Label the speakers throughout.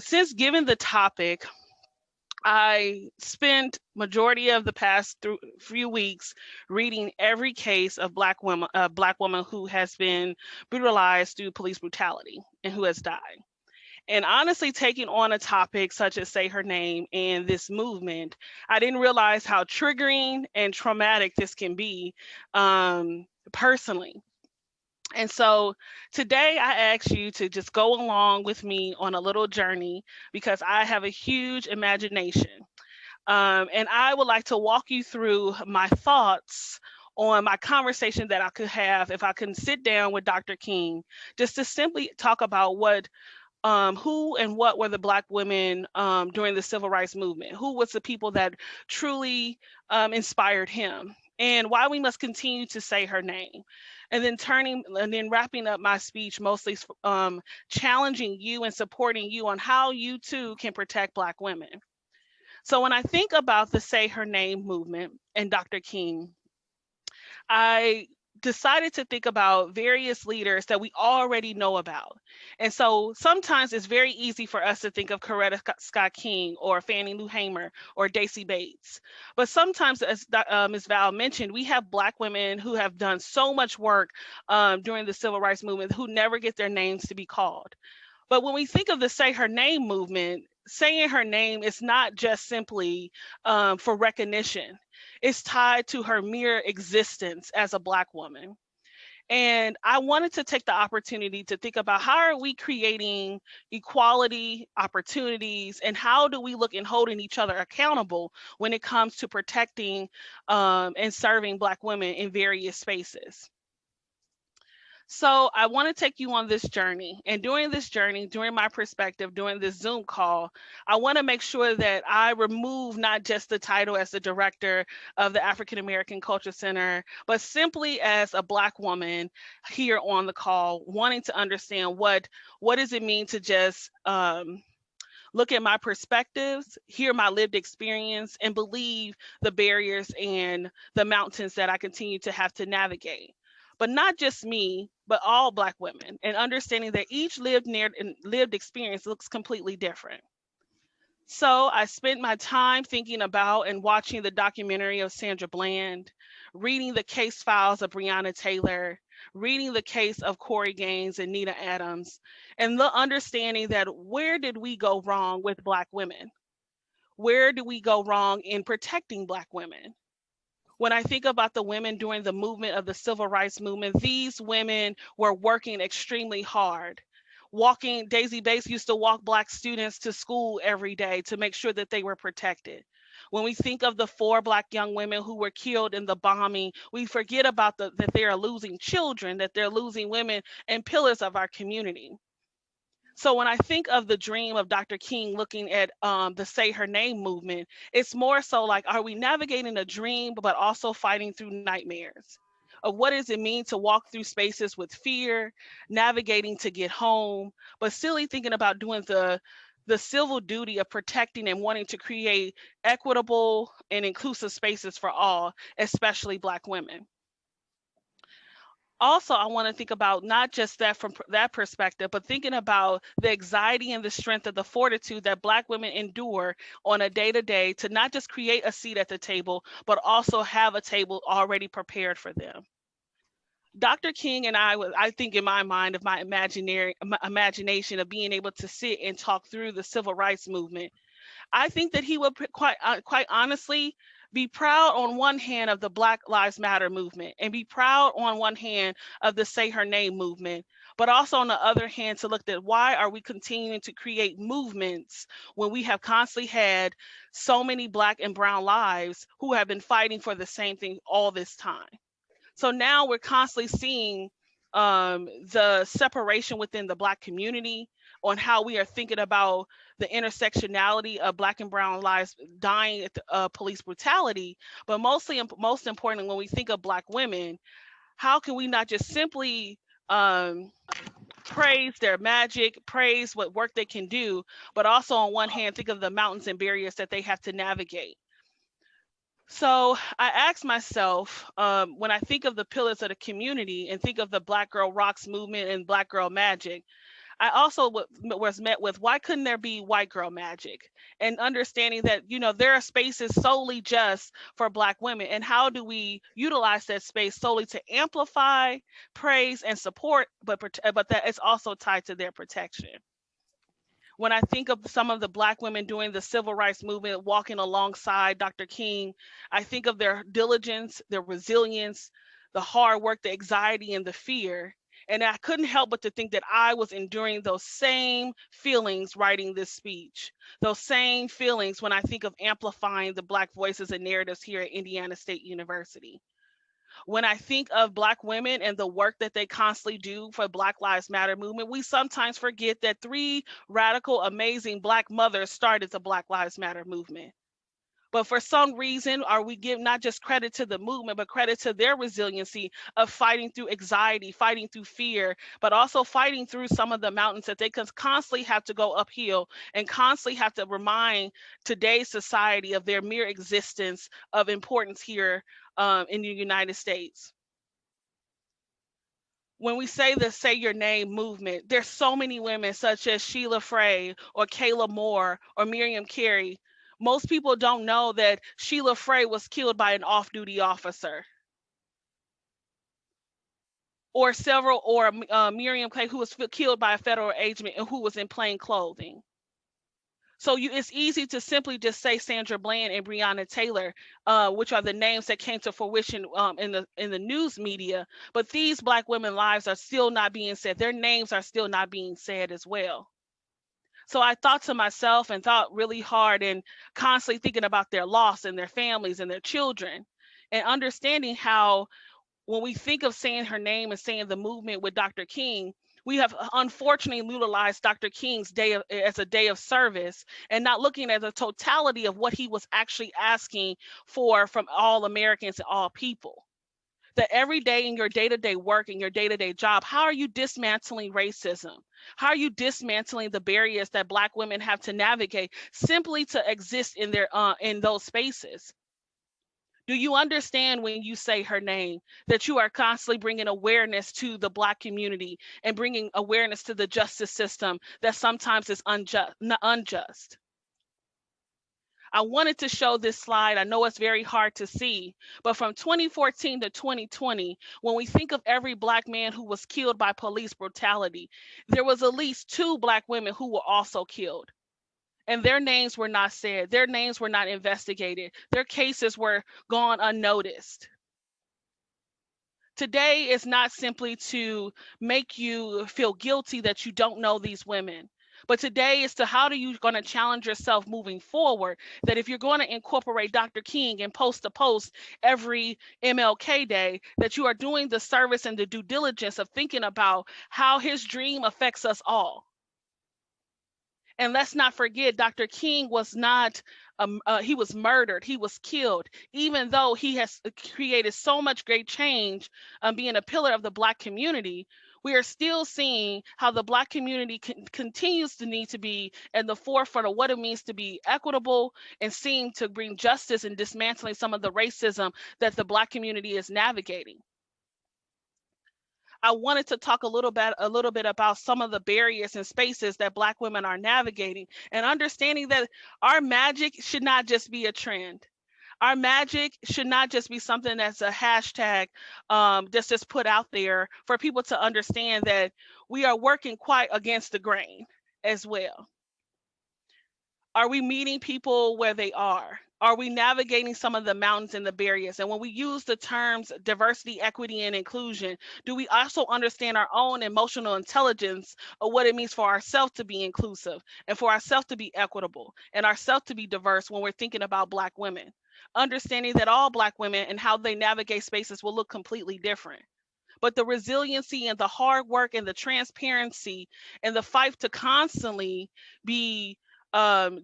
Speaker 1: Since given the topic, I spent majority of the past few weeks reading every case of black woman who has been brutalized through police brutality and who has died. And honestly, taking on a topic such as Say Her Name and this movement, I didn't realize how triggering and traumatic this can be personally. And so today I ask you to just go along with me on a little journey because I have a huge imagination. And I would like to walk you through my thoughts on my conversation that I could have if I can sit down with Dr. King just to simply talk about who and what were the black women during the civil rights movement? Who was the people that truly inspired him? And why we must continue to say her name. And then wrapping up my speech, mostly challenging you and supporting you on how you too can protect black women. So when I think about the Say Her Name movement and Dr. King, I decided to think about various leaders that we already know about. And so sometimes it's very easy for us to think of Coretta Scott King or Fannie Lou Hamer or Daisy Bates. But sometimes, as Ms. Val mentioned, we have Black women who have done so much work during the Civil Rights Movement who never get their names to be called. But when we think of the Say Her Name movement, saying her name is not just simply for recognition, it's tied to her mere existence as a Black woman. And I wanted to take the opportunity to think about how are we creating equality opportunities and how do we look in holding each other accountable when it comes to protecting and serving Black women in various spaces. So I want to take you on this journey. And during this journey, during my perspective, during this Zoom call, I want to make sure that I remove not just the title as the director of the African American Culture Center, but simply as a Black woman here on the call, wanting to understand what does it mean to just look at my perspectives, hear my lived experience, and believe the barriers and the mountains that I continue to have to navigate. But not just me, but all Black women, and understanding that each lived experience looks completely different. So I spent my time thinking about and watching the documentary of Sandra Bland, reading the case files of Breonna Taylor, reading the case of Corey Gaines and Nina Adams, and the understanding that where did we go wrong with Black women? Where do we go wrong in protecting Black women? When I think about the women during the movement of the civil rights movement, these women were working extremely hard. Daisy Bates used to walk Black students to school every day to make sure that they were protected. When we think of the four Black young women who were killed in the bombing, we forget about that they are losing children, that they're losing women and pillars of our community. So when I think of the dream of Dr. King looking at the Say Her Name movement, it's more so like, are we navigating a dream, but also fighting through nightmares? Of what does it mean to walk through spaces with fear, navigating to get home, but still thinking about doing the civil duty of protecting and wanting to create equitable and inclusive spaces for all, especially Black women. Also, I want to think about not just that from that perspective, but thinking about the anxiety and the strength of the fortitude that Black women endure on a day to day to not just create a seat at the table, but also have a table already prepared for them. Dr. King and I think in my mind of my imagination of being able to sit and talk through the civil rights movement, I think that he would quite honestly be proud on one hand of the Black Lives Matter movement and be proud on one hand of the Say Her Name movement, but also on the other hand to look at why are we continuing to create movements when we have constantly had so many Black and brown lives who have been fighting for the same thing all this time. So now we're constantly seeing the separation within the Black community on how we are thinking about the intersectionality of Black and brown lives dying at police brutality. But most importantly, when we think of Black women, how can we not just simply um, praise their magic, praise what work they can do, but also on one hand, think of the mountains and barriers that they have to navigate. So I asked myself, when I think of the pillars of the community and think of the Black Girl Rocks movement and Black Girl Magic, I also was met with, why couldn't there be white girl magic? And understanding that, there are spaces solely just for Black women. And how do we utilize that space solely to amplify, praise, and support, but that it's also tied to their protection. When I think of some of the Black women doing the civil rights movement, walking alongside Dr. King, I think of their diligence, their resilience, the hard work, the anxiety, and the fear. And I couldn't help but to think that I was enduring those same feelings writing this speech, those same feelings when I think of amplifying the Black voices and narratives here at Indiana State University. When I think of Black women and the work that they constantly do for Black Lives Matter movement, we sometimes forget that three radical, amazing Black mothers started the Black Lives Matter movement. But for some reason, are we give not just credit to the movement, but credit to their resiliency of fighting through anxiety, fighting through fear, but also fighting through some of the mountains that they constantly have to go uphill and constantly have to remind today's society of their mere existence of importance here in the United States. When we say the Say Your Name movement, there's so many women such as Sheila Frey or Kayla Moore or Miriam Carey. Most people don't know that Sheila Frey was killed by an off-duty officer, or Miriam Clay, who was killed by a federal agent and who was in plain clothing. So it's easy to simply just say Sandra Bland and Breonna Taylor, which are the names that came to fruition in the news media. But these Black women lives are still not being said. Their names are still not being said as well. So I thought to myself and thought really hard and constantly thinking about their loss and their families and their children, and understanding how when we think of saying her name and saying the movement with Dr. King, we have unfortunately utilized Dr. King's as a day of service and not looking at the totality of what he was actually asking for from all Americans and all people. That every day in your day-to-day work and your day-to-day job, how are you dismantling racism? How are you dismantling the barriers that Black women have to navigate simply to exist in those spaces? Do you understand when you say her name that you are constantly bringing awareness to the Black community and bringing awareness to the justice system that sometimes is unjust? I wanted to show this slide. I know it's very hard to see, but from 2014 to 2020, when we think of every Black man who was killed by police brutality, there was at least two Black women who were also killed. And their names were not said. Their names were not investigated. Their cases were gone unnoticed. Today is not simply to make you feel guilty that you don't know these women. But today is to how do you going to challenge yourself moving forward, that if you're going to incorporate Dr. King and post a post every MLK day, that you are doing the service and the due diligence of thinking about how his dream affects us all. And let's not forget, Dr. King was not, he was murdered, he was killed, even though he has created so much great change being a pillar of the Black community. We are still seeing how the Black community continues to need to be in the forefront of what it means to be equitable and seem to bring justice and dismantling some of the racism that the Black community is navigating. I wanted to talk a little bit about some of the barriers and spaces that Black women are navigating, and understanding that our magic should not just be a trend. Our magic should not just be something that's a hashtag just put out there for people to understand that we are working quite against the grain as well. Are we meeting people where they are? Are we navigating some of the mountains and the barriers? And when we use the terms diversity, equity, and inclusion, do we also understand our own emotional intelligence of what it means for ourselves to be inclusive and for ourselves to be equitable and ourselves to be diverse when we're thinking about Black women? Understanding that all Black women and how they navigate spaces will look completely different. But the resiliency and the hard work and the transparency and the fight to constantly be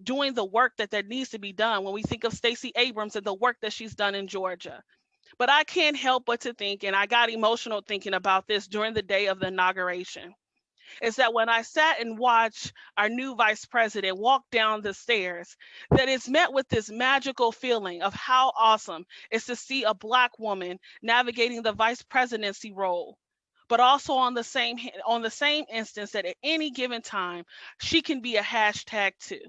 Speaker 1: doing the work that needs to be done, when we think of Stacey Abrams and the work that she's done in Georgia. But I can't help but to think, and I got emotional thinking about this during the day of the inauguration, is that when I sat and watched our new vice president walk down the stairs, that it's met with this magical feeling of how awesome it's to see a Black woman navigating the vice presidency role but also on the same instance that at any given time she can be a hashtag too.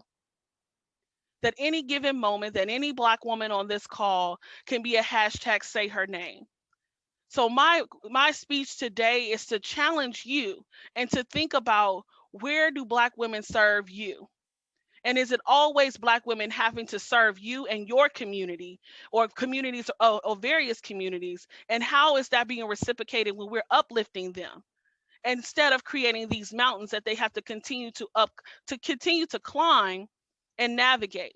Speaker 1: That any given moment that any black woman on this call can be a hashtag say her name. So my speech today is to challenge you and to think about, where do black women serve you? And is it always black women having to serve you and your community, or communities, or various communities? And how is that being reciprocated when we're uplifting them, instead of creating these mountains that they have to continue to climb and navigate?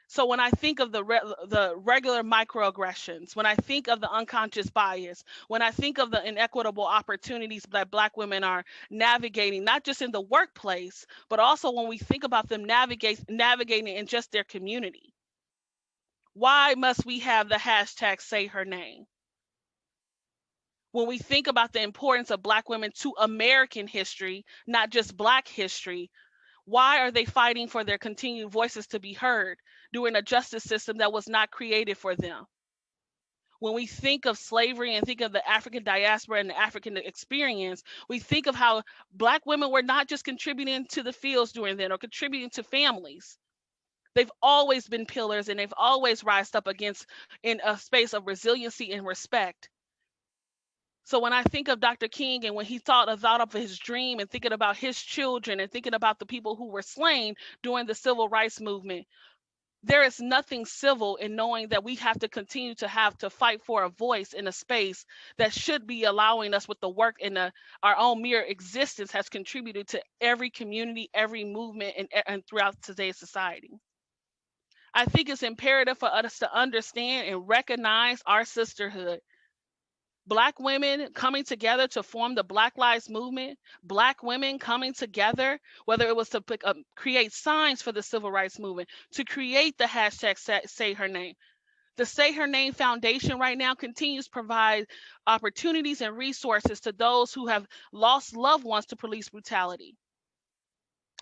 Speaker 1: So when I think of the regular microaggressions, when I think of the unconscious bias, when I think of the inequitable opportunities that black women are navigating, not just in the workplace, but also when we think about them navigating in just their community. Why must we have the hashtag say her name? When we think about the importance of black women to American history, not just black history, why are they fighting for their continued voices to be heard during a justice system that was not created for them? When we think of slavery and think of the African diaspora and the African experience, we think of how black women were not just contributing to the fields during then or contributing to families. They've always been pillars, and they've always rised up against in a space of resiliency and respect. So when I think of Dr. King, and when he thought of his dream and thinking about his children and thinking about the people who were slain during the civil rights movement, there is nothing civil in knowing that we have to continue to have to fight for a voice in a space that should be allowing us, with the work and our own mere existence has contributed to every community, every movement, and throughout today's society. I think it's imperative for us to understand and recognize our sisterhood. Black women coming together to form the Black Lives Movement, Black women coming together, whether it was to create signs for the Civil Rights Movement, to create the hashtag say her name. The Say Her Name Foundation right now continues to provide opportunities and resources to those who have lost loved ones to police brutality.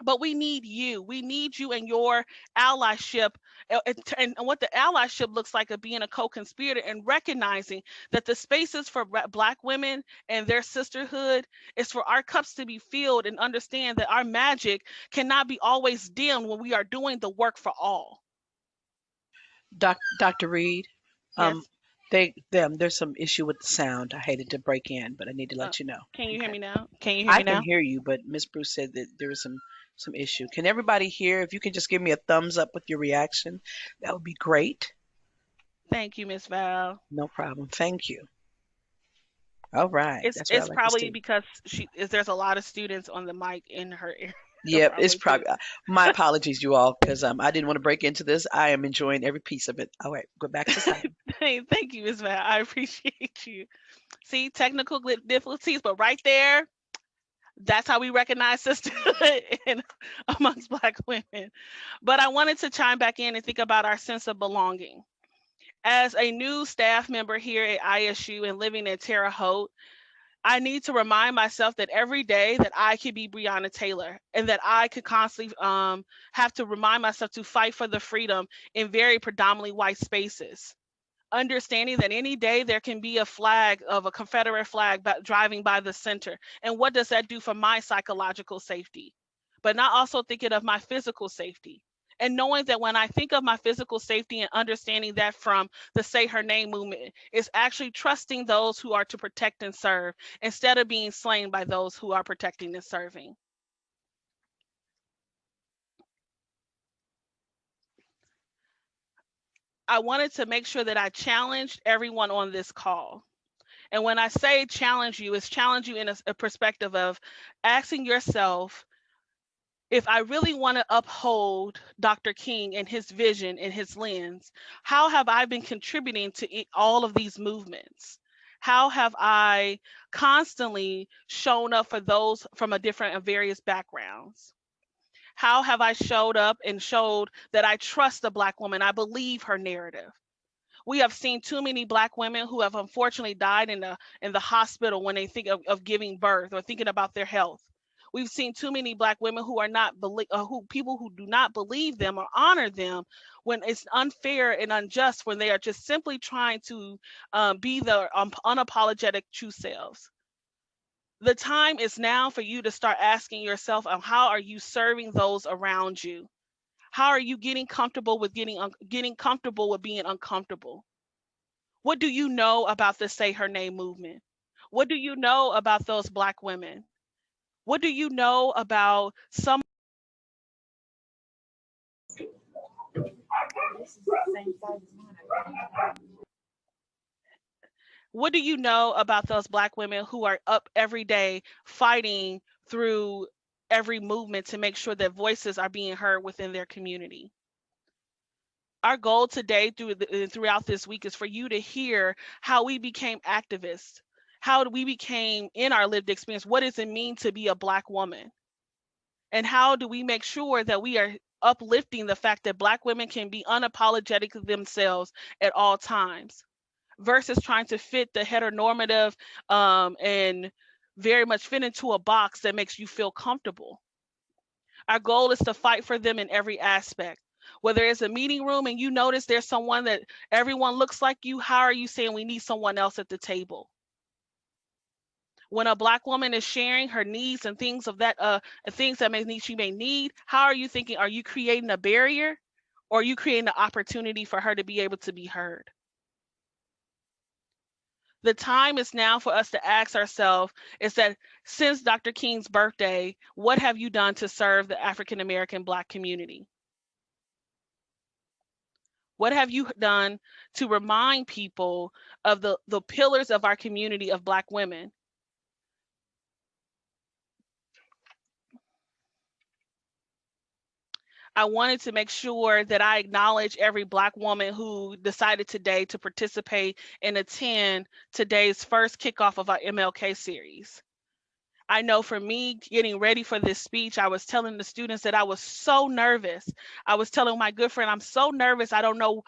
Speaker 1: But we need you. We need you and your allyship, and what the allyship looks like of being a co-conspirator, and recognizing that the spaces for black women and their sisterhood is for our cups to be filled, and understand that our magic cannot be always dimmed when we are doing the work for all.
Speaker 2: Dr. Reed, um,
Speaker 1: Yes.
Speaker 2: there's some issue with the sound. I hated to break in, but I need to
Speaker 1: Uh,
Speaker 2: let you know.
Speaker 1: can you hear
Speaker 2: Okay.
Speaker 1: me now? Can you hear
Speaker 2: I
Speaker 1: me
Speaker 2: can
Speaker 1: now?
Speaker 2: hear you, but Miss Bruce said that there was some issue. Can everybody hear? If you can just give me a thumbs up with your reaction, that would be great.
Speaker 1: Thank you, Miss Val.
Speaker 2: No problem. Thank you. All right. That's what I
Speaker 1: It's
Speaker 2: like to
Speaker 1: probably
Speaker 2: see.
Speaker 1: because there's a lot of students on the mic in her area.
Speaker 2: Yep, it's
Speaker 1: Probably too.
Speaker 2: probably my apologies, you all, because I didn't want to break into this. I am enjoying every piece of it. All right, go back to silent.
Speaker 1: Hey, thank you, Miss Val. I appreciate you. See, technical difficulties, but right there, that's how we recognize sisterhood in, amongst Black women. But I wanted to chime back in and think about our sense of belonging. As a new staff member here at ISU and living in Terre Haute, I need to remind myself that every day that I could be Breonna Taylor, and that I could constantly have to remind myself to fight for the freedom in very predominantly white spaces. Understanding that any day there can be a flag of a Confederate flag driving by the center. And what does that do for my psychological safety? But not also thinking of my physical safety. And knowing that when I think of my physical safety and understanding that from the Say Her Name movement, is actually trusting those who are to protect and serve instead of being slain by those who are protecting and serving. I wanted to make sure that I challenged everyone on this call. And when I say challenge you, it's challenge you in a perspective of asking yourself, if I really want to uphold Dr. King and his vision and his lens, how have I been contributing to all of these movements? How have I constantly shown up for those from a different and various backgrounds? How have I showed up and showed that I trust the Black woman? I believe her narrative. We have seen too many Black women who have unfortunately died in the hospital when they think of giving birth or thinking about their health. We've seen too many Black women who are not who people who do not believe them or honor them, when it's unfair and unjust, when they are just simply trying to be the unapologetic true selves. The time is now for you to start asking yourself, how are you serving those around you? How are you getting comfortable with getting comfortable with being uncomfortable? What do you know about the Say Her Name movement? What do you know about those Black women? What do you know about what do you know about those Black women who are up every day fighting through every movement to make sure that voices are being heard within their community? Our goal today throughout this week is for you to hear how we became activists, how we became in our lived experience. What does it mean to be a Black woman? And how do we make sure that we are uplifting the fact that Black women can be unapologetic themselves at all times, versus trying to fit the heteronormative and very much fit into a box that makes you feel comfortable. Our goal is to fight for them in every aspect. Whether it's a meeting room and you notice there's someone that everyone looks like you, how are you saying we need someone else at the table? When a Black woman is sharing her needs and things of that, things that she may need, how are you thinking? Are you creating a barrier, or are you creating an opportunity for her to be able to be heard? The time is now for us to ask ourselves, is that since Dr. King's birthday, what have you done to serve the African American Black community? What have you done to remind people of the pillars of our community of Black women? I wanted to make sure that I acknowledge every Black woman who decided today to participate and attend today's first kickoff of our MLK series. I know for me, getting ready for this speech, I was telling the students that I was so nervous. I was telling my good friend, I'm so nervous. I don't know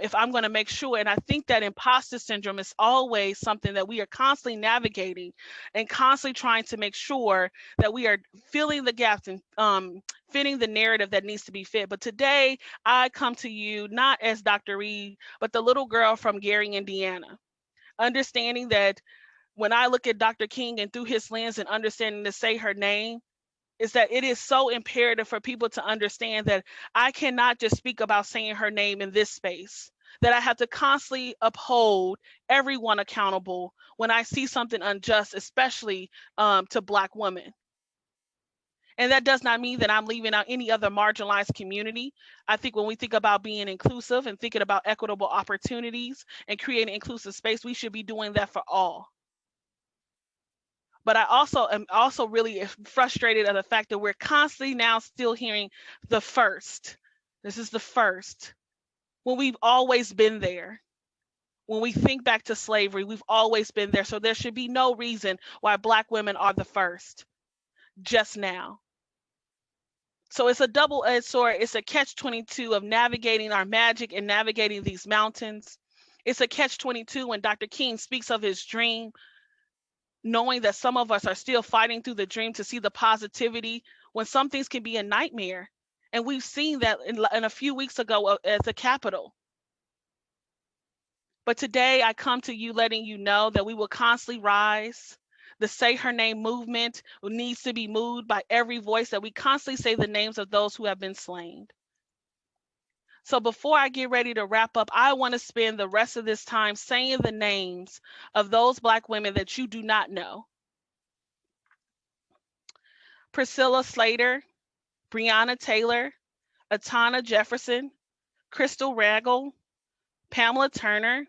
Speaker 1: if I'm going to make sure. And I think that imposter syndrome is always something that we are constantly navigating and constantly trying to make sure that we are filling the gaps and fitting the narrative that needs to be fit. But today, I come to you not as Dr. Reed, but the little girl from Gary, Indiana, understanding that when I look at Dr. King and through his lens and understanding to say her name, is that it is so imperative for people to understand that I cannot just speak about saying her name in this space, that I have to constantly uphold everyone accountable when I see something unjust, especially to Black women. And that does not mean that I'm leaving out any other marginalized community. I think when we think about being inclusive and thinking about equitable opportunities and creating inclusive space, we should be doing that for all. But I also am also really frustrated at the fact that we're constantly now still hearing the first. This is the first. When we've always been there. When we think back to slavery, we've always been there. So there should be no reason why Black women are the first just now. So it's a double-edged sword. It's a catch-22 of navigating our magic and navigating these mountains. It's a catch-22 when Dr. King speaks of his dream, knowing that some of us are still fighting through the dream to see the positivity when some things can be a nightmare. And we've seen that in a few weeks ago at the Capitol. But today I come to you letting you know that we will constantly rise. The Say Her Name movement needs to be moved by every voice, that we constantly say the names of those who have been slain. So before I get ready to wrap up, I want to spend the rest of this time saying the names of those Black women that you do not know. Priscilla Slater, Breonna Taylor, Atana Jefferson, Crystal Ragel, Pamela Turner,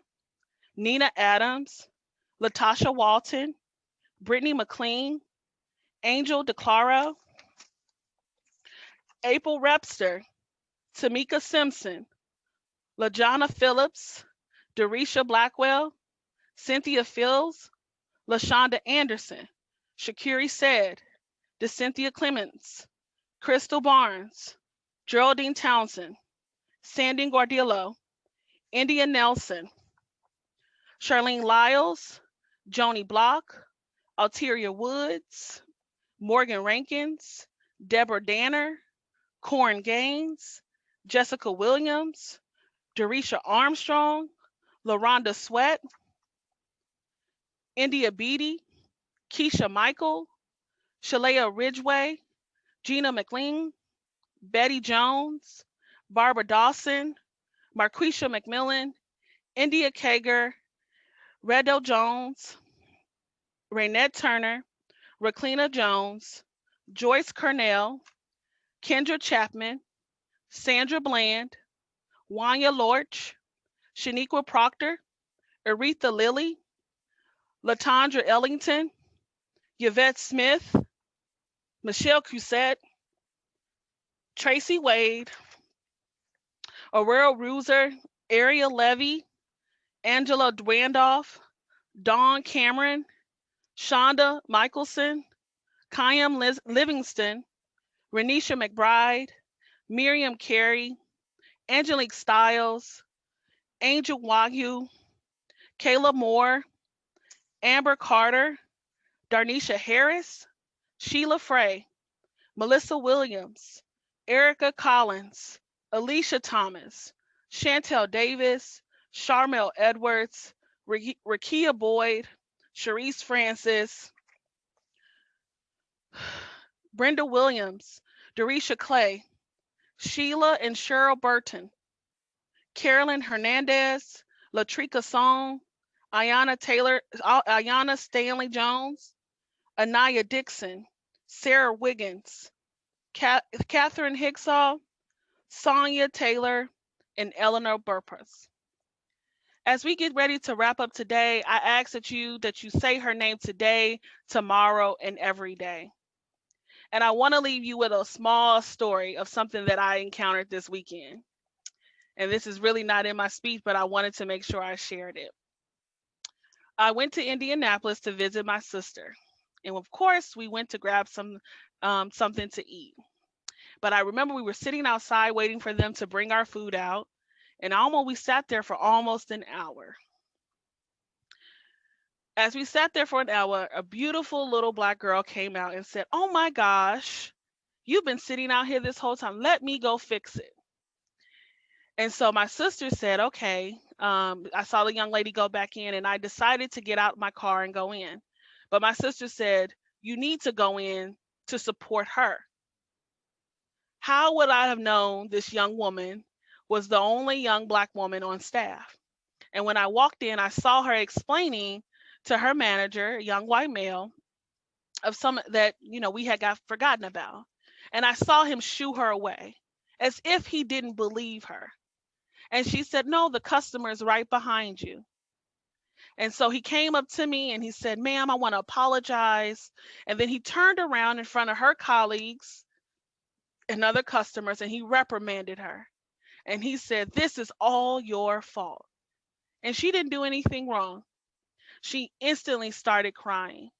Speaker 1: Nina Adams, Latasha Walton, Brittany McLean, Angel DeClaro, April Repster, Tamika Simpson, LaJonna Phillips, Darisha Blackwell, Cynthia Fields, LaShonda Anderson, Shakiri Said, DeCynthia Clements, Crystal Barnes, Geraldine Townsend, Sandy Guardillo, India Nelson, Charlene Lyles, Joni Block, Alteria Woods, Morgan Rankins, Deborah Danner, Corin Gaines, Jessica Williams, Derisha Armstrong, LaRonda Sweat, India Beatty, Keisha Michael, Shalea Ridgway, Gina McLean, Betty Jones, Barbara Dawson, Marquisha McMillan, India Kager, Redo Jones, Raynette Turner, Raklina Jones, Joyce Cornell, Kendra Chapman, Sandra Bland, Wanya Lorch, Shaniqua Proctor, Aretha Lilly, Latondra Ellington, Yvette Smith, Michelle Cusette, Tracy Wade, Aurora Ruser, Ariel Levy, Angela Randolph, Dawn Cameron, Shonda Michelson, Kyam Livingston, Renisha McBride, Miriam Carey, Angelique Stiles, Angel Wagyu, Kayla Moore, Amber Carter, Darnisha Harris, Sheila Frey, Melissa Williams, Erica Collins, Alicia Thomas, Chantel Davis, Charmel Edwards, Rakia Boyd, Sharice Francis, Brenda Williams, Dorisha Clay, Sheila and Cheryl Burton, Carolyn Hernandez, Latrika Song, Ayana Stanley Jones, Anaya Dixon, Sarah Wiggins, Catherine Hicksaw, Sonia Taylor, and Eleanor Burpus. As we get ready to wrap up today, I ask that you say her name today, tomorrow, and every day. And I want to leave you with a small story of something that I encountered this weekend. And this is really not in my speech, but I wanted to make sure I shared it. I went to Indianapolis to visit my sister. And of course, we went to grab something to eat. But I remember we were sitting outside waiting for them to bring our food out. And we sat there for almost an hour. As we sat there for an hour, a beautiful little black girl came out and said, "Oh my gosh, you've been sitting out here this whole time. Let me go fix it." And so my sister said, "Okay." I saw the young lady go back in, and I decided to get out my car and go in. But my sister said, "You need to go in to support her." How would I have known this young woman was the only young black woman on staff? And when I walked in, I saw her explaining to her manager, a young white male, of some that we had got forgotten about. And I saw him shoo her away as if he didn't believe her. And she said, "No, the customer is right behind you." And so he came up to me and he said, "Ma'am, I want to apologize." And then he turned around in front of her colleagues and other customers and he reprimanded her. And he said, "This is all your fault." And she didn't do anything wrong. She instantly started crying.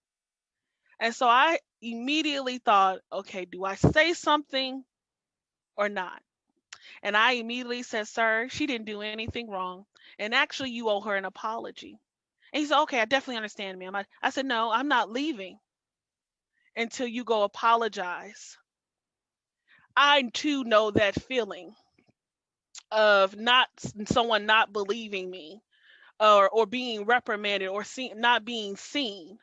Speaker 1: And so I immediately thought, okay, do I say something or not? And I immediately said, "Sir, she didn't do anything wrong. And actually, you owe her an apology." And he said, "Okay, I definitely understand, ma'am." I said, "No, I'm not leaving until you go apologize." I too know that feeling of not someone not believing me or being reprimanded or not being seen.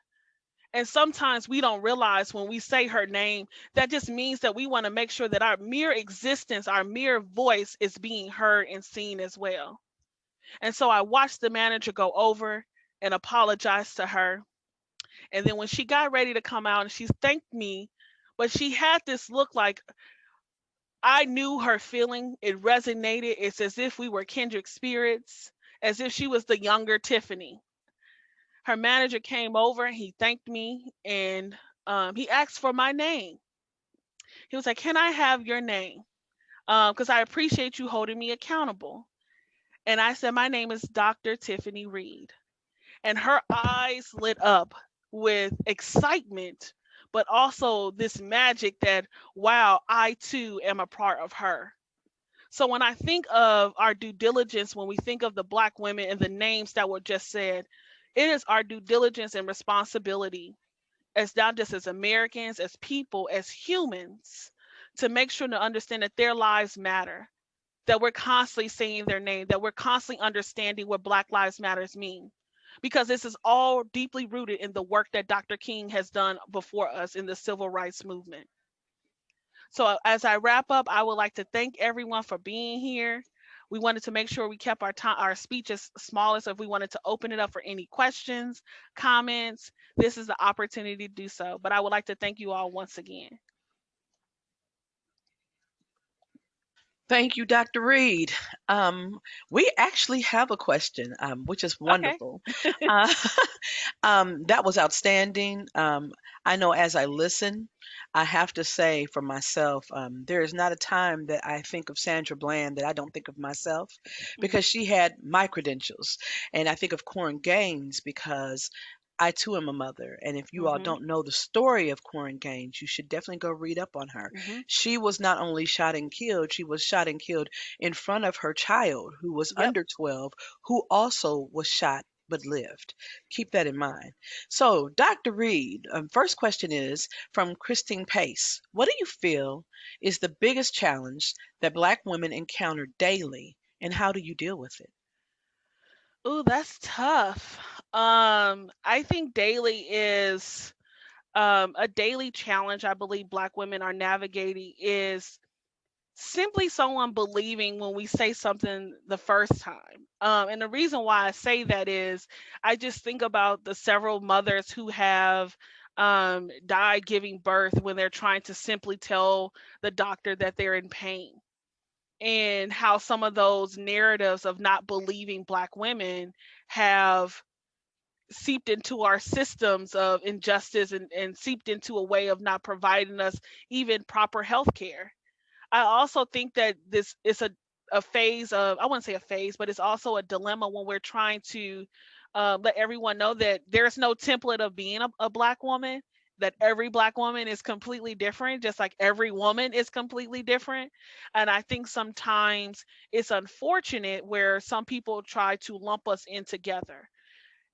Speaker 1: And sometimes we don't realize when we say her name, that just means that we want to make sure that our mere existence, our mere voice is being heard and seen as well. And so I watched the manager go over and apologize to her. And then when she got ready to come out and she thanked me, but she had this look like I knew her feeling. It resonated. It's as if we were kindred spirits, as if she was the younger Tiffany. Her manager came over and he thanked me and he asked for my name. He was like, "Can I have your name? Because I appreciate you holding me accountable." And I said, "My name is Dr. Tiffany Reed." And her eyes lit up with excitement, but also this magic that, wow, I too am a part of her. So when I think of our due diligence, when we think of the black women and the names that were just said, it is our due diligence and responsibility as not just as Americans, as people, as humans, to make sure to understand that their lives matter, that we're constantly saying their name, that we're constantly understanding what Black Lives Matters mean. Because this is all deeply rooted in the work that Dr. King has done before us in the civil rights movement. So as I wrap up, I would like to thank everyone for being here. We wanted to make sure we kept our time, our speech as small as if we wanted to open it up for any questions, comments. This is the opportunity to do so. But I would like to thank you all once again.
Speaker 2: Thank you, Dr. Reed. Um, we actually have a question, which is
Speaker 1: Okay.
Speaker 2: wonderful. Uh, that was outstanding. I know as I listen, I have to say for myself, there is not a time that I think of Sandra Bland that I don't think of myself
Speaker 1: Mhm.
Speaker 2: because she had my credentials. And I think of Corin Gaines because I too am a mother. And if you all
Speaker 1: Mhm.
Speaker 2: don't know the story of Corin Gaines, you should definitely go read up on her.
Speaker 1: Mhm.
Speaker 2: She was not only shot and killed, she was shot and killed in front of her child who was
Speaker 1: Yep.
Speaker 2: under 12, who also was shot but lived. Keep that in mind. So, Dr. Reed, first question is from Christine Pace. What do you feel is the biggest challenge that Black women encounter daily, and how do you deal with it?
Speaker 1: Ooh, that's tough. I think daily is a daily challenge I believe Black women are navigating is simply someone believing when we say something the first time. And the reason why I say that is I just think about the several mothers who have died giving birth when they're trying to simply tell the doctor that they're in pain, and how some of those narratives of not believing Black women have seeped into our systems of injustice, and seeped into a way of not providing us even proper health care. I also think that this is a phase of, I wouldn't say a phase, but it's also a dilemma when we're trying to let everyone know that there's no template of being a Black woman, that every Black woman is completely different, just like every woman is completely different. And I think sometimes it's unfortunate where some people try to lump us in together.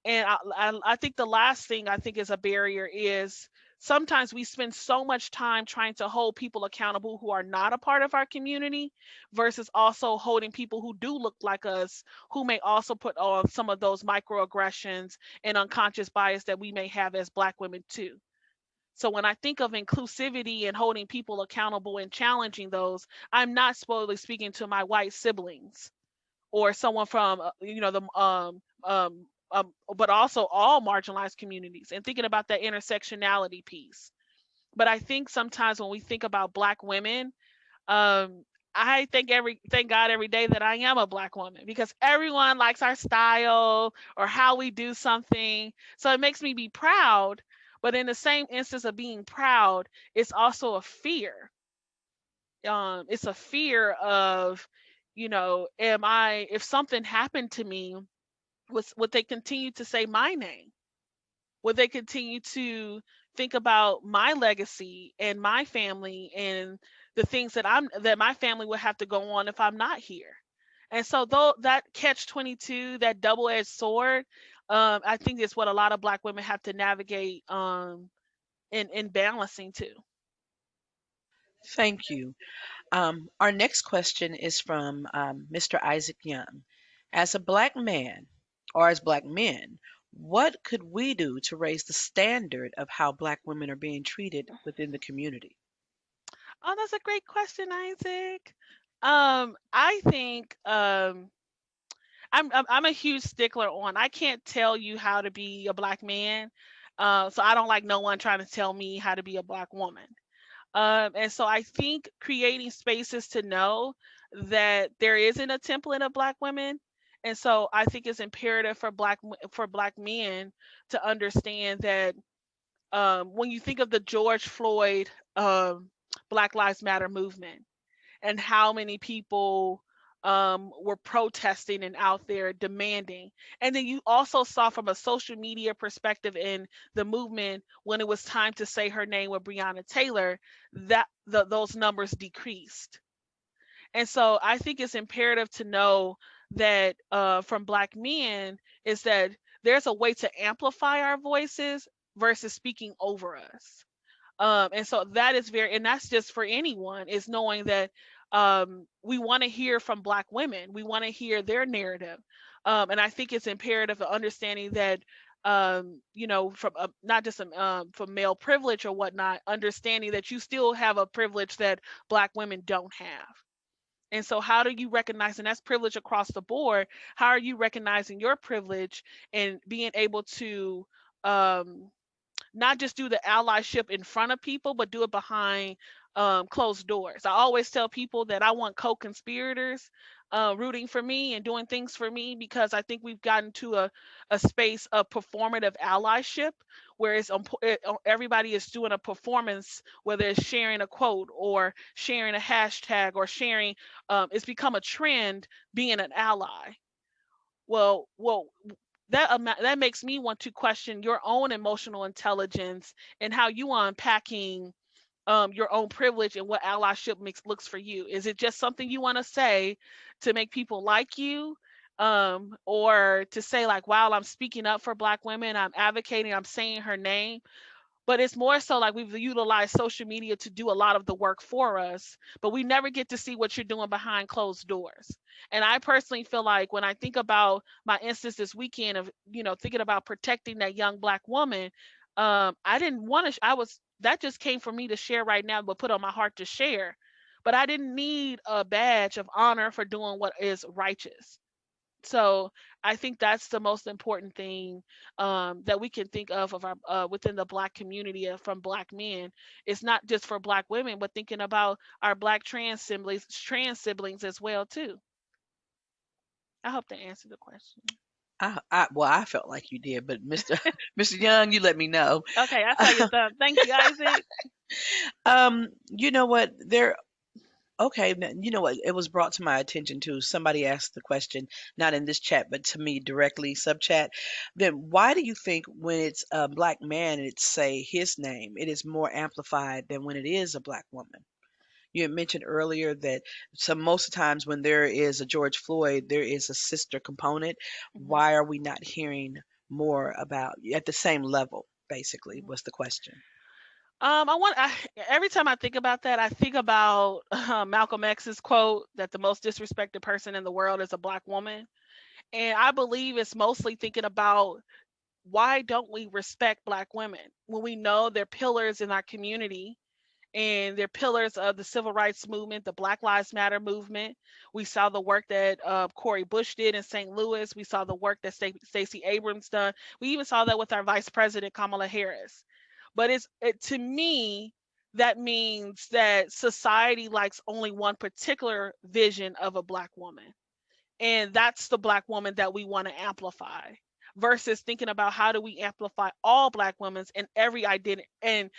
Speaker 1: And I think the last thing I think is a barrier is sometimes we spend so much time trying to hold people accountable who are not a part of our community versus also holding people who do look like us, who may also put on some of those microaggressions and unconscious bias that we may have as Black women too. So when I think of inclusivity and holding people accountable and challenging those, I'm not solely speaking to my white siblings or someone from the but also all marginalized communities, and thinking about that intersectionality piece. But I think sometimes when we think about Black women, um I thank God every day that I am a Black woman, because everyone likes our style or how we do something, so it makes me be proud. But in the same instance of being proud, it's also a fear. It's a fear of, am I, if something happened to me, would they continue to say my name? Would they continue to think about my legacy and my family and the things that my family would have to go on if I'm not here? And so though that catch 22, that double-edged sword, I think is what a lot of Black women have to navigate in balancing too.
Speaker 2: Thank you. Our next question is from Mr. Isaac Young. As a Black man, or as Black men, what could we do to raise the standard of how Black women are being treated within the community?
Speaker 1: Oh, that's a great question, Isaac. I think I'm a huge stickler on, I can't tell you how to be a Black man. So I don't like no one trying to tell me how to be a Black woman. And so I think creating spaces to know that there isn't a template of Black women. And so I think it's imperative for Black men to understand that when you think of the George Floyd Black Lives Matter movement, and how many people were protesting and out there demanding. And then you also saw from a social media perspective in the movement, when it was time to say her name with Breonna Taylor, that those numbers decreased. And so I think it's imperative to know that from Black men is that there's a way to amplify our voices, versus speaking over us. And so that is very, and that's just for anyone, is knowing that we want to hear from Black women. We want to hear their narrative. And I think it's imperative of understanding that, from not just from male privilege or whatnot, understanding that you still have a privilege that Black women don't have. And so, how do you recognize, and that's privilege across the board, how are you recognizing your privilege and being able to um, not just do the allyship in front of people, but do it behind closed doors. I always tell people that I want co-conspirators rooting for me and doing things for me, because I think we've gotten to a space of performative allyship where everybody is doing a performance, whether it's sharing a quote or sharing a hashtag or sharing. It's become a trend being an ally. Well, that makes me want to question your own emotional intelligence and how you are unpacking your own privilege and what allyship looks for you. Is it just something you want to say to make people like you? Or to say like, wow, I'm speaking up for Black women, I'm advocating, I'm saying her name, but it's more so like we've utilized social media to do a lot of the work for us, but we never get to see what you're doing behind closed doors. And I personally feel like when I think about my instance this weekend of, thinking about protecting that young Black woman, I didn't want to, I was, that just came for me to share right now, but put on my heart to share. But I didn't need a badge of honor for doing what is righteous. So I think that's the most important thing that we can think of our within the Black community, from Black men. It's not just for Black women, but thinking about our Black trans siblings as well too. I hope that answered the question.
Speaker 2: I felt like you did, but Mr. Mr. Young, you let me know.
Speaker 1: Okay, I saw your thumb. Thank you, Isaac.
Speaker 2: You know what? Okay, you know what? It was brought to my attention too. Somebody asked the question, not in this chat, but to me directly, sub chat. Then why do you think when it's a Black man and it's say his name, it is more amplified than when it is a Black woman? You had mentioned earlier that some most of the times when there is a George Floyd, there is a sister component.
Speaker 1: hmm
Speaker 2: Why are we not hearing more about at the same level? Basically,
Speaker 1: hmm
Speaker 2: was the question.
Speaker 1: every time I think about that, I think about Malcolm X's quote that the most disrespected person in the world is a Black woman. And I believe it's mostly thinking about, why don't we respect Black women when we know they're pillars in our community and they're pillars of the civil rights movement, the Black Lives Matter movement? We saw the work that Cori Bush did in St. Louis. We saw the work that Stacey Abrams done. We even saw that with our Vice President Kamala Harris. But to me, that means that society likes only one particular vision of a Black woman, and that's the Black woman that we want to amplify, versus thinking about how do we amplify all Black women's and every identity. And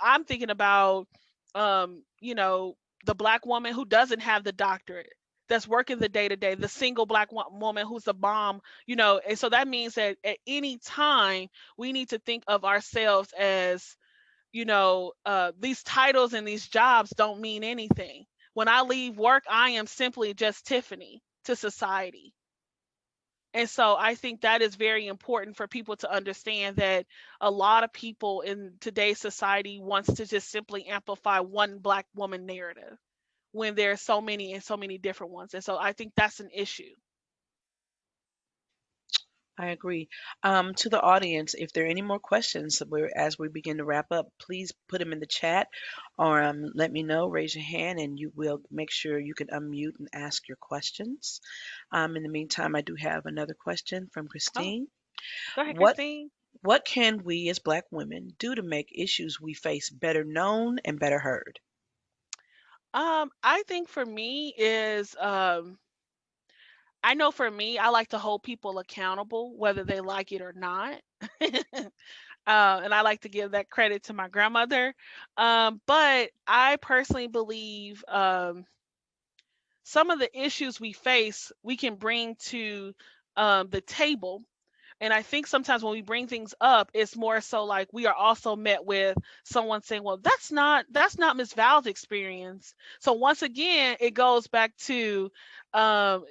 Speaker 1: I'm thinking about um you know the Black woman who doesn't have the doctorate, that's working the day to day, the single Black woman who's a mom. And so that means that at any time we need to think of ourselves as, these titles and these jobs don't mean anything. When I leave work, I am simply just Tiffany to society. And so I think that is very important for people to understand, that a lot of people in today's society wants to just simply amplify one Black woman narrative when there are so many and so many different ones. And so I think that's an issue.
Speaker 2: I agree. To the audience, if there are any more questions as we begin to wrap up, please put them in the chat or let me know. Raise your hand, and you will make sure you can unmute and ask your questions. In the meantime, I do have another question from
Speaker 1: Oh,
Speaker 2: Christine.
Speaker 1: go ahead,
Speaker 2: What
Speaker 1: Christine.
Speaker 2: what can we as Black women do to make issues we face better known and better heard?
Speaker 1: I think for me is I know for me, I like to hold people accountable, whether they like it or not. And I like to give that credit to my grandmother. But I personally believe some of the issues we face, we can bring to the table. And I think sometimes when we bring things up, it's more so like we are also met with someone saying, "Well, that's not Miss Val's experience." So once again, it goes back to um,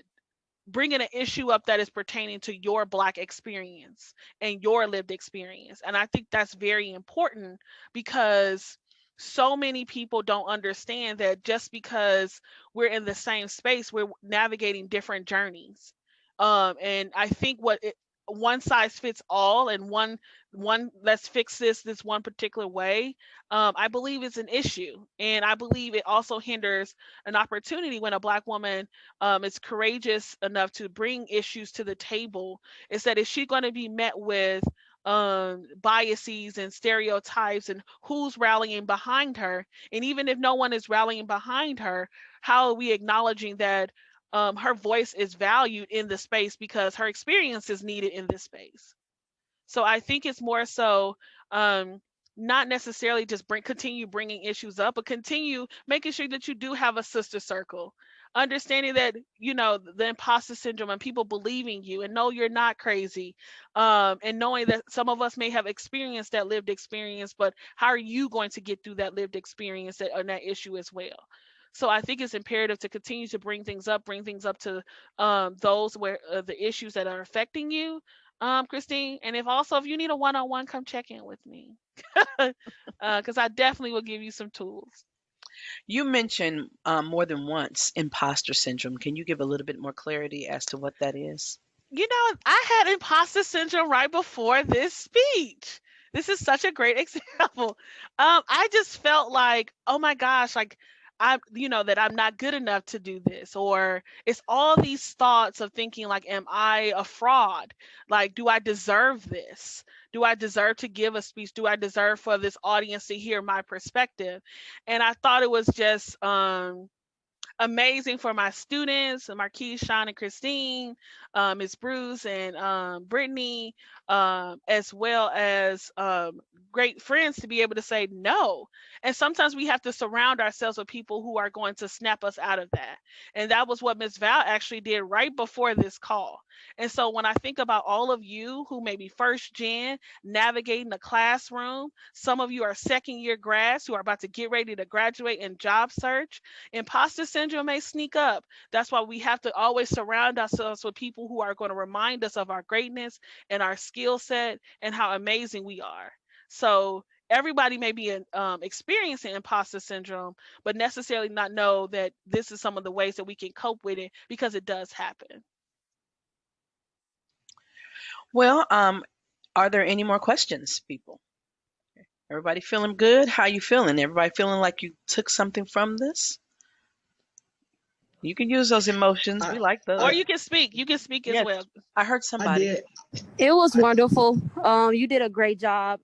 Speaker 1: bringing an issue up that is pertaining to your Black experience and your lived experience. And I think that's very important because so many people don't understand that just because we're in the same space, we're navigating different journeys. And I think one size fits all, and one let's fix this one particular way, I believe it's an issue. And I believe it also hinders an opportunity when a Black woman is courageous enough to bring issues to the table. Is that, is she going to be met with biases and stereotypes, and who's rallying behind her? And even if no one is rallying behind her, how are we acknowledging that her voice is valued in the space because her experience is needed in this space? So I think it's more so, um, not necessarily just continue bringing issues up, but continue making sure that you do have a sister circle. Understanding that, the imposter syndrome and people believing you and know you're not crazy, and knowing that some of us may have experienced that lived experience, but how are you going to get through that lived experience and that issue as well? So I think it's imperative to continue to bring things up to those where the issues that are affecting you, Christine. And if you need a one-on-one, come check in with me, because I definitely will give you some tools.
Speaker 2: You mentioned more than once imposter syndrome. Can you give a little bit more clarity as to what that is?
Speaker 1: I had imposter syndrome right before this speech. This is such a great example. I just felt like, oh my gosh, like that I'm not good enough to do this, or it's all these thoughts of thinking like, am I a fraud? Like, do I deserve this? Do I deserve to give a speech? Do I deserve for this audience to hear my perspective? And I thought it was just amazing for my students, Marquise, Sean, and Christine, Miss Bruce, and Brittany, as well as great friends, to be able to say no. And sometimes we have to surround ourselves with people who are going to snap us out of that. And that was what Miss Val actually did right before this call. And so when I think about all of you who may be first gen navigating the classroom, some of you are second year grads who are about to get ready to graduate and job search, imposter syndrome may sneak up. That's why we have to always surround ourselves with people who are going to remind us of our greatness and our skill set and how amazing we are. So everybody may be experiencing imposter syndrome, but necessarily not know that this is some of the ways that we can cope with it, because it does happen.
Speaker 2: Well, are there any more questions, people? Everybody feeling good? How you feeling? Everybody feeling like you took something from this? You can use those emotions.
Speaker 3: I
Speaker 2: We like
Speaker 1: Or
Speaker 2: those.
Speaker 1: you can speak. You can speak as
Speaker 2: Yes,
Speaker 1: well.
Speaker 2: I heard
Speaker 3: I
Speaker 2: somebody.
Speaker 3: did.
Speaker 4: It was
Speaker 3: I
Speaker 4: wonderful. You did a great job.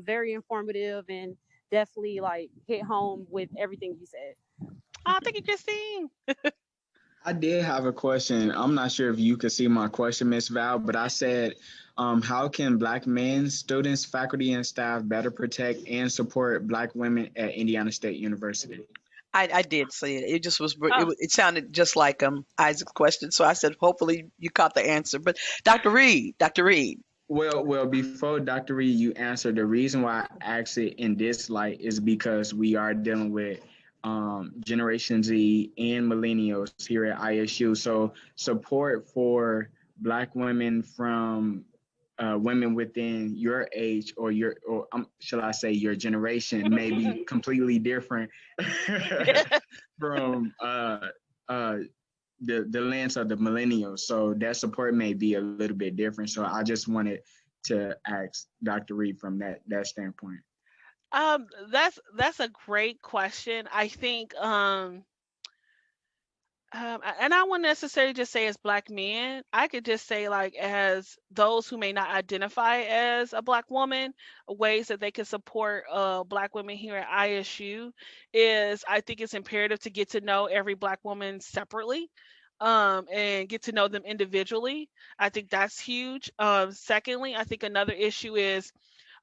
Speaker 4: Very informative and definitely like hit home with everything you said.
Speaker 1: Oh, thank you, Christine.
Speaker 3: I did have a question. I'm not sure if you could see my question, Miss Val, but I said, how can Black men, students, faculty, and staff better protect and support Black women at Indiana State University?
Speaker 2: I did see it. It just was.
Speaker 1: Oh,
Speaker 2: It sounded just like Isaac's question. So I said, hopefully you caught the answer. But Dr. Reed.
Speaker 3: Well, before Dr. Reed, you answer. The reason why I asked it in this light is because we are dealing with Generation Z and millennials here at ISU. So support for Black women from women within your age or shall I say your generation may be completely different from uh, the lens of the millennials. So that support may be a little bit different. So I just wanted to ask Dr. Reed from that standpoint.
Speaker 1: that's a great question. I think and I wouldn't necessarily just say as Black men. I could just say, like, as those who may not identify as a Black woman, ways that they can support Black women here at ISU is, I think it's imperative to get to know every Black woman separately, and get to know them individually. I think that's huge. Secondly, I think another issue is,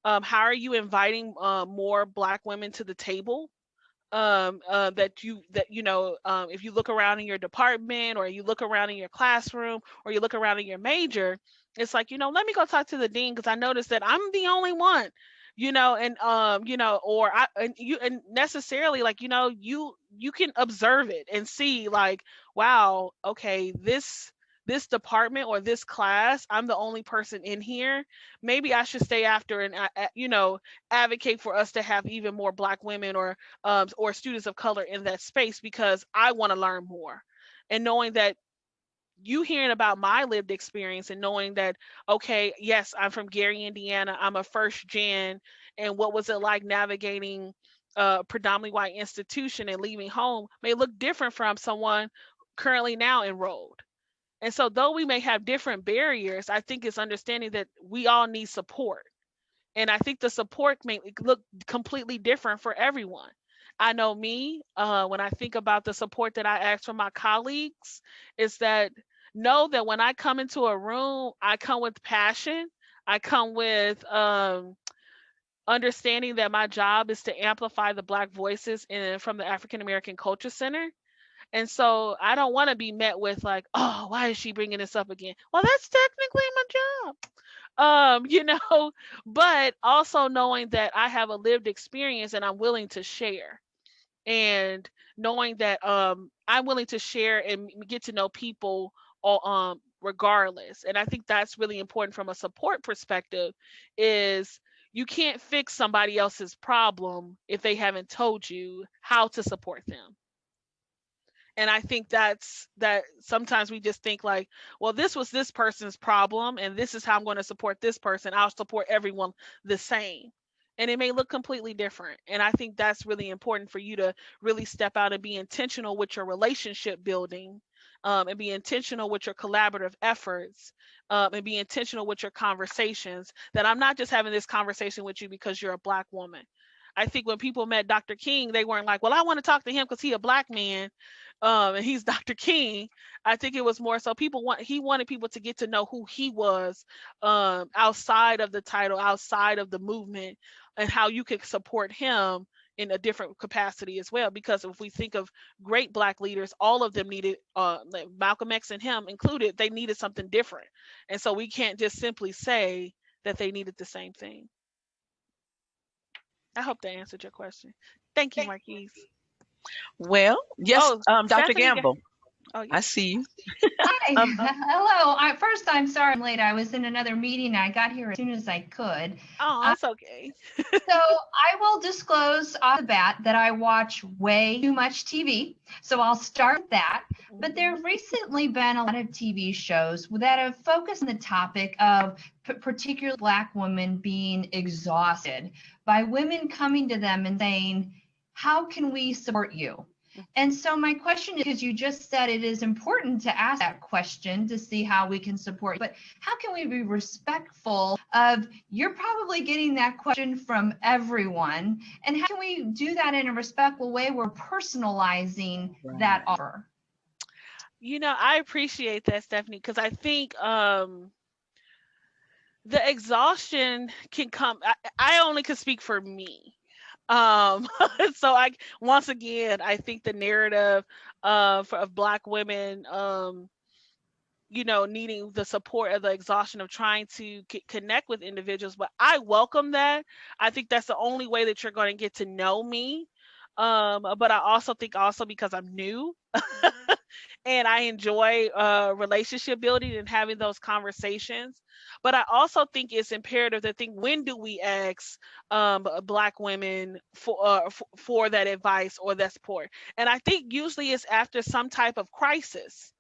Speaker 1: how are you inviting more Black women to the table? If you look around in your department, or you look around in your classroom, or you look around in your major, it's like, let me go talk to the dean, because I noticed that I'm the only one, and or I and you and necessarily, like, you can observe it and see, like, wow, okay, this department or this class, I'm the only person in here. Maybe I should stay after and advocate for us to have even more Black women or students of color in that space because I want to learn more. And knowing that you hearing about my lived experience and knowing that, okay, yes, I'm from Gary, Indiana. I'm a first gen. And what was it like navigating a predominantly white institution and leaving home may look different from someone currently now enrolled. And so, though we may have different barriers, I think it's understanding that we all need support. And I think the support may look completely different for everyone. I know me, when I think about the support that I ask from my colleagues, is that know that when I come into a room, I come with passion. I come with understanding that my job is to amplify the Black voices from the African American Culture Center. And so I don't want to be met with like, oh, why is she bringing this up again? Well, that's technically my job. But also knowing that I have a lived experience and I'm willing to share, and knowing that I'm willing to share and get to know people all, regardless. And I think that's really important from a support perspective is you can't fix somebody else's problem if they haven't told you how to support them. And I think that sometimes we just think like, well, this was this person's problem and this is how I'm going to support this person. I'll support everyone the same. And it may look completely different. And I think that's really important for you to really step out and be intentional with your relationship building, and be intentional with your collaborative efforts, and be intentional with your conversations. That I'm not just having this conversation with you because you're a Black woman. I think when people met Dr. King, they weren't like, well, I want to talk to him because he's a Black man, and he's Dr. King. I think it was more so he wanted people to get to know who he was, outside of the title, outside of the movement, and how you could support him in a different capacity as well. Because if we think of great Black leaders, all of them needed, like Malcolm X and him included, they needed something different, and so we can't just simply say that they needed the same thing. I hope that answered your question. Thank you, Marquise.
Speaker 2: Well, yes,
Speaker 1: Oh,
Speaker 2: Dr.
Speaker 1: Stephanie.
Speaker 2: Gamble,
Speaker 1: Oh, yeah.
Speaker 2: I see you.
Speaker 5: Hi.
Speaker 2: Um,
Speaker 5: Hello. First, I'm sorry I'm late. I was in another meeting. I got here as soon as I could.
Speaker 1: Oh, it's okay.
Speaker 5: So I will disclose off the bat that I watch way too much TV. So I'll start with that. But there
Speaker 1: Mhm.
Speaker 5: have recently been a lot of TV shows that have focused on the topic of particular Black women being exhausted by women coming to them and saying, how can we support you? And so my question is, because you just said it is important to ask that question to see how we can support you, but how can we be respectful of, you're probably getting that question from everyone, and how can we do that in a respectful way where we're personalizing that
Speaker 2: right.
Speaker 5: offer?
Speaker 1: I appreciate that, Stephanie, because I think the exhaustion can come. I only can speak for me. Um, so once again, I think the narrative of Black women, needing the support of the exhaustion of trying to connect with individuals, but I welcome that. I think that's the only way that you're going to get to know me. But I also think also because I'm new, and I enjoy relationship building and having those conversations. But I also think it's imperative to think, when do we ask Black women for that advice or that support? And I think usually it's after some type of crisis,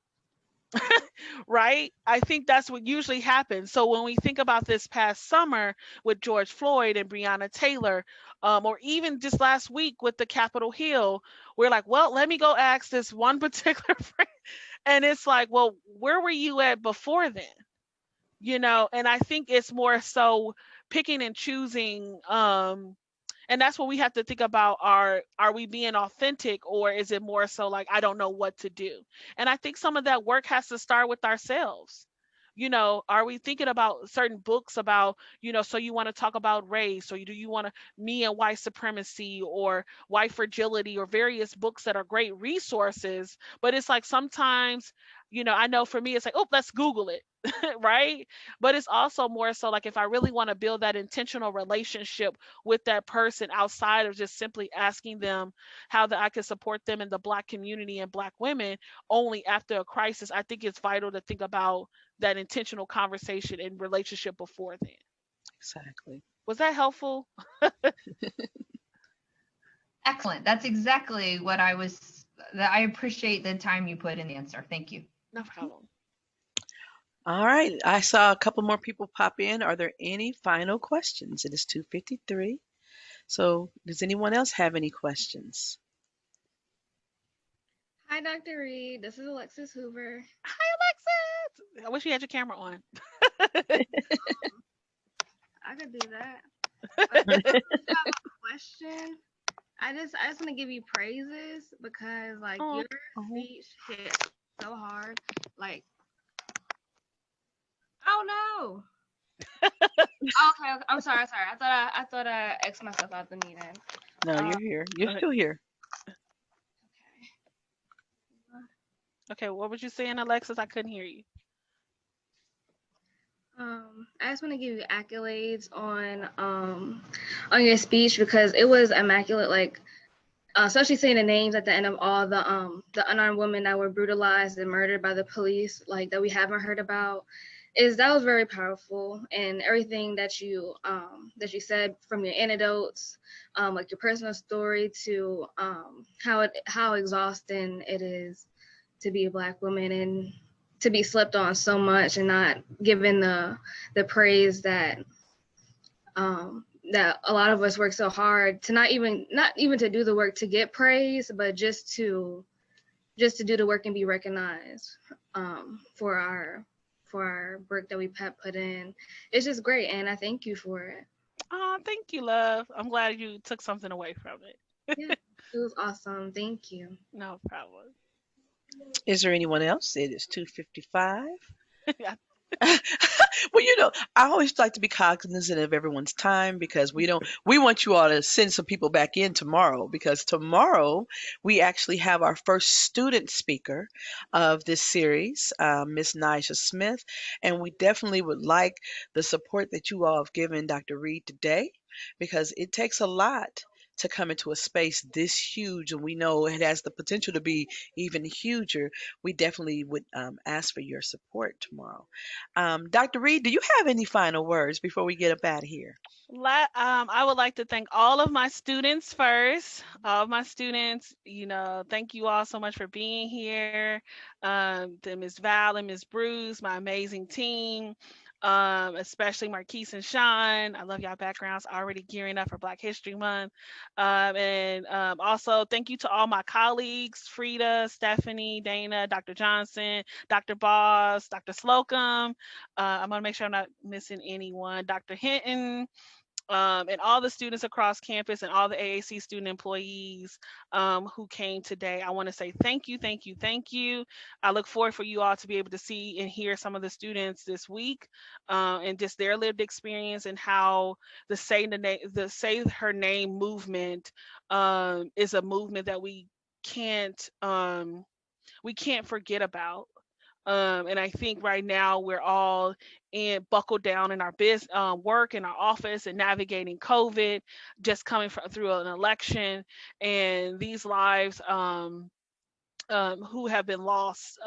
Speaker 1: right? I think that's what usually happens. So when we think about this past summer with George Floyd and Breonna Taylor, or even just last week with the Capitol Hill, we're like, well, let me go ask this one particular friend. And it's like, well, where were you at before then? And I think it's more so picking and choosing, and that's what we have to think about. Are we being authentic, or is it more so like, I don't know what to do? And I think some of that work has to start with ourselves. Are we thinking about certain books about, so you want to talk about race, or do you want to, me and white supremacy, or white fragility, or various books that are great resources, but it's like sometimes I know for me, it's like, oh, let's Google it, right? But it's also more so like if I really want to build that intentional relationship with that person outside of just simply asking them how that I can support them in the Black community and Black women only after a crisis, I think it's vital to think about that intentional conversation and relationship before then.
Speaker 2: Exactly.
Speaker 1: Was that helpful?
Speaker 5: Excellent. That's exactly what I appreciate the time you put in the answer. Thank you.
Speaker 1: No problem.
Speaker 2: All right. I saw a couple more people pop in. Are there any final questions? It is 2:53. So, does anyone else have any questions?
Speaker 6: Hi, Dr. Reed. This is Alexis Hoover.
Speaker 1: Hi, Alexis. I wish you had your camera on.
Speaker 6: I could do that. But I have a question. I just want to give you praises because like
Speaker 1: Oh,
Speaker 6: your speech hit so hard. Like, oh no. Okay, okay, I'm sorry. I thought I X'd myself out the meeting.
Speaker 2: No,
Speaker 6: Um,
Speaker 2: you're here. You're
Speaker 1: okay.
Speaker 2: still here.
Speaker 1: Okay, what was you saying, Alexis? I couldn't hear you.
Speaker 6: I just want to give you accolades on your speech because it was immaculate. Like, especially saying the names at the end of all the unarmed women that were brutalized and murdered by the police, like that we haven't heard about, that was very powerful. And everything that you said, from your anecdotes, like your personal story, to how exhausting it is to be a Black woman and to be slept on so much and not given the praise that a lot of us work so hard to not even to do the work to get praise, but just to do the work and be recognized for our work that we put in. It's just great, and I thank you for it.
Speaker 1: Oh, thank you, love. I'm glad you took something away from it.
Speaker 6: Yeah, it was awesome. Thank you.
Speaker 1: No problem.
Speaker 2: Is there anyone else? It is 2:55.
Speaker 1: Yeah.
Speaker 2: Well, I always like to be cognizant of everyone's time because we want you all to send some people back in tomorrow because tomorrow we actually have our first student speaker of this series, Miss Nija Smith, and we definitely would like the support that you all have given Dr. Reed today because it takes a lot to come into a space this huge, and we know it has the potential to be even huger. We definitely would ask for your support tomorrow. Dr. Reed, do you have any final words before we get up out of here?
Speaker 1: I would like to thank all of my students first. All of my students, thank you all so much for being here. To Ms. Val and Ms. Bruce, my amazing team, especially Marquise and Sean. I love y'all backgrounds, already gearing up for Black History Month. And also, thank you to all my colleagues, Frida, Stephanie, Dana, Dr. Johnson, Dr. Boss, Dr. Slocum. I'm going to make sure I'm not missing anyone. Dr. Hinton, and all the students across campus and all the AAC student employees who came today. I want to say thank you, thank you, thank you. I look forward for you all to be able to see and hear some of the students this week and just their lived experience and how the Say Her Name movement is a movement that we can't forget about. And I think right now we're all buckled down in our work in our office and navigating COVID, just coming through an election, and these lives who have been lost,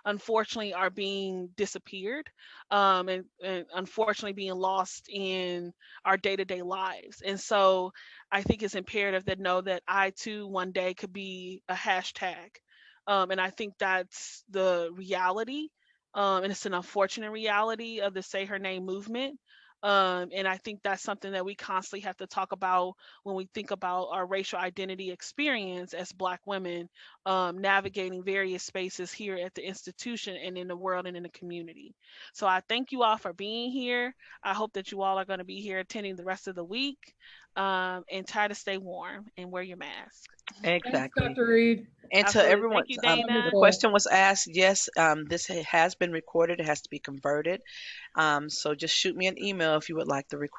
Speaker 1: unfortunately, are being disappeared, and unfortunately being lost in our day-to-day lives. And so I think it's imperative that know that I too one day could be a hashtag. And I think that's the reality. And it's an unfortunate reality of the Say Her Name movement. And I think that's something that we constantly have to talk about when we think about our racial identity experience as Black women, navigating various spaces here at the institution and in the world and in the community. So I thank you all for being here. I hope that you all are going to be here attending the rest of the week, and try to stay warm and wear your mask.
Speaker 7: Thanks,
Speaker 2: Exactly.
Speaker 7: Dr. Reed.
Speaker 2: And to
Speaker 1: Absolutely.
Speaker 2: everyone,
Speaker 1: Thank you,
Speaker 2: the
Speaker 1: Dana.
Speaker 7: Wonderful.
Speaker 2: question was asked. Yes, this has been recorded. It has to be converted. So just shoot me an email if you would like the recording.